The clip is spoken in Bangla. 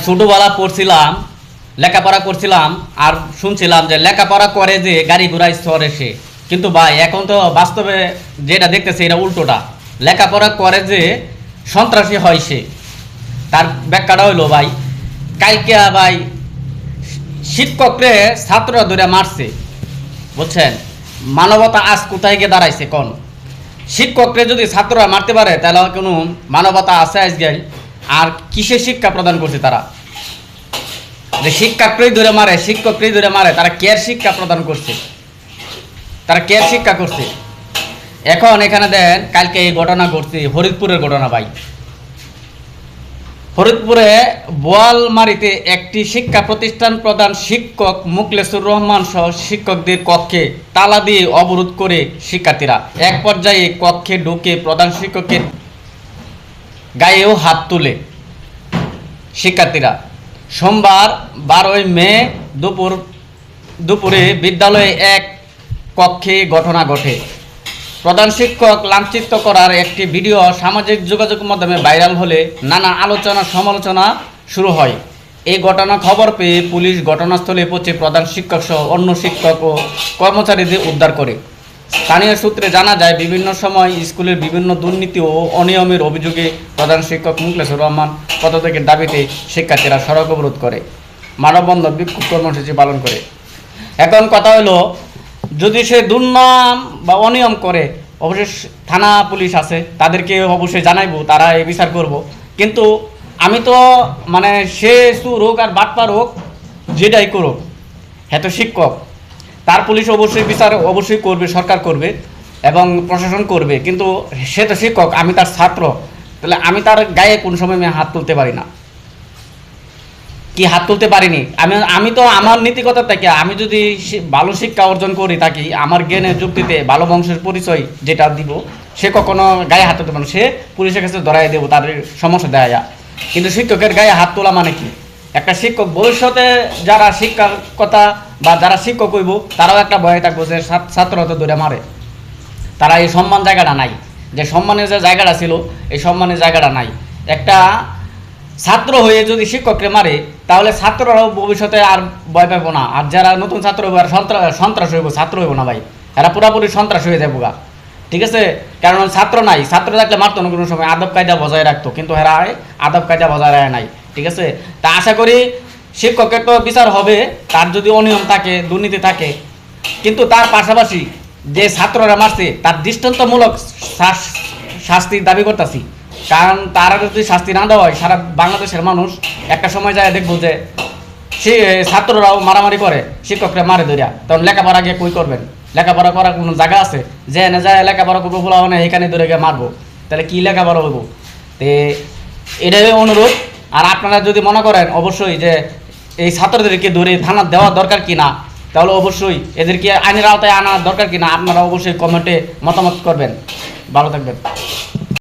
ছোটোবেলা পড়ছিলাম, লেখাপড়া করছিলাম, আর শুনছিলাম যে লেখাপড়া করে যে গাড়ি ঘোড়ায় চড়ে সে। কিন্তু ভাই এখন তো বাস্তবে যেটা দেখতেছে এটা উল্টোটা, লেখাপড়া করে যে সন্ত্রাসী হয় সে। তার ব্যাখ্যাটা হইলো ভাই, কালকে ভাই শিক্ষকরে ছাত্ররা ধরে মারছে, বুঝছেন? মানবতা আজ কোথায় গিয়ে দাঁড়াইছে কোন? শিক্ষকরে যদি ছাত্ররা মারতে পারে তাহলে কোনো মানবতা আছে আজকে? আর কিসে শিক্ষা প্রদান করছে তারা? যে শিক্ষককেই ধরে মারে, শিক্ষককেই ধরে মারে, তারা কেয়ার শিক্ষা প্রদান করছে, তারা কেয়ার শিক্ষা করছে। এখন এখানে দেন কালকে এই ঘটনা ঘটছে, ফরিদপুরের ঘটনা ভাই। ফরিদপুরে বোয়ালমারিতে একটি শিক্ষা প্রতিষ্ঠান প্রধান শিক্ষক মুখলেসুর রহমান সহ শিক্ষকদের কক্ষে তালা দিয়ে অবরোধ করে শিক্ষার্থীরা। এক পর্যায়ে কক্ষে ঢুকে প্রধান শিক্ষকের গায়েও হাত তুলে শিক্ষার্থীরা। সোমবার 12 মে দুপুরে বিদ্যালয়ে এক কক্ষে ঘটনা ঘটে। প্রধান শিক্ষক লাঞ্ছিত করার একটি ভিডিও সামাজিক যোগাযোগ মাধ্যমে ভাইরাল হলে নানা আলোচনা সমালোচনা শুরু হয়। এই ঘটনা খবর পেয়ে পুলিশ ঘটনাস্থলে পৌঁছে প্রধান শিক্ষক সহ অন্য শিক্ষক ও কর্মচারীদের উদ্ধার করে। স্থানীয় সূত্রে জানা যায়, বিভিন্ন সময় স্কুলের বিভিন্ন দুর্নীতি ও অনিয়মের অভিযোগে প্রধান শিক্ষক মুখলেসুর রহমান পদত্যাগের দাবিতে শিক্ষার্থীরা সড়ক অবরোধ করে, মানববন্ধন বিক্ষোভ কর্মসূচি পালন করে। এখন কথা হলো, যদি সে দুর্নাম বা অনিয়ম করে অবশ্যই থানা পুলিশ আছে, তাদেরকে অবশ্যই জানাইবো, তারা এই বিচার করব। কিন্তু আমি তো মানে সে সুর হোক আর বাটপার হোক, যেটাই করুক, হ্যাঁ তো শিক্ষক, তার পুলিশ অবশ্যই বিচার অবশ্যই করবে, সরকার করবে এবং প্রশাসন করবে। কিন্তু সে তো শিক্ষক, আমি তার ছাত্র, তাহলে আমি তার গায়ে কোন সময় আমি হাত তুলতে পারি না? কি হাত তুলতে পারিনি? আমি তো আমার নীতিকতা থেকে আমি যদি ভালো শিক্ষা অর্জন করি থাকি, আমার জ্ঞানের যুক্তিতে ভালো বংশের পরিচয় যেটা দিব, সে কখনো গায়ে হাত তুলতে পারে না। সে পুলিশের কাছে ধরাই দেবো, তাদের সমস্যা দেয়া যায়। কিন্তু শিক্ষকের গায়ে হাত তোলা মানে কি? একটা শিক্ষক ভবিষ্যতে যারা শিক্ষার কথা বা যারা শিক্ষক হইব, তারাও একটা ভয় থাকবো যে ছাত্ররা তো ধরে মারে, তারা এই সম্মান জায়গাটা নাই, যে সম্মানের যে জায়গাটা ছিল এই সম্মানের জায়গাটা নাই। একটা ছাত্র হয়ে যদি শিক্ষককে মারে, তাহলে ছাত্ররাও ভবিষ্যতে আর ভয় পাবো না। আর যারা নতুন ছাত্র হইব আর সন্ত্রাস হইব, ছাত্র হইব না ভাই, এরা পুরোপুরি সন্ত্রাস হয়ে যাবো গা। ঠিক আছে? কারণ ছাত্র নাই, ছাত্র থাকলে মারতো না কোনো সময়, আদব কায়দা বজায় রাখতো, কিন্তু এরা আদব কায়দা বজায় রাখে নাই। ঠিক আছে? তা আশা করি শিক্ষকের তো বিচার হবে, তার যদি অনিয়ম থাকে, দুর্নীতি থাকে। কিন্তু তার পাশাপাশি যে ছাত্ররা মারছে তার দৃষ্টান্তমূলক শাস্তি দাবি করতেছি। কারণ তারা যদি শাস্তি না দেওয়া হয়, সারা বাংলাদেশের মানুষ একটা সময় যায় দেখবো যে সে ছাত্ররাও মারামারি করে, শিক্ষকরা মারে ধরিয়া, তখন লেখাপড়া গিয়ে কই করবেন? লেখাপড়া করার কোনো জায়গা আছে? যে না যায় লেখাপড়া করবো বলা মানে এখানে ধরে গিয়ে মারবো, তাহলে কি লেখাপড়া হইব? তো এটাই অনুরোধ। আর আপনারা যদি মনে করেন অবশ্যই যে এই ছাত্রদেরকে ধরে থানা দেওয়া দরকার কিনা, তাহলে অবশ্যই এদেরকে আইনের আওতায় আনা দরকার কিনা, আপনারা অবশ্যই কমেন্টে মতামত করবেন। ভালো থাকবেন।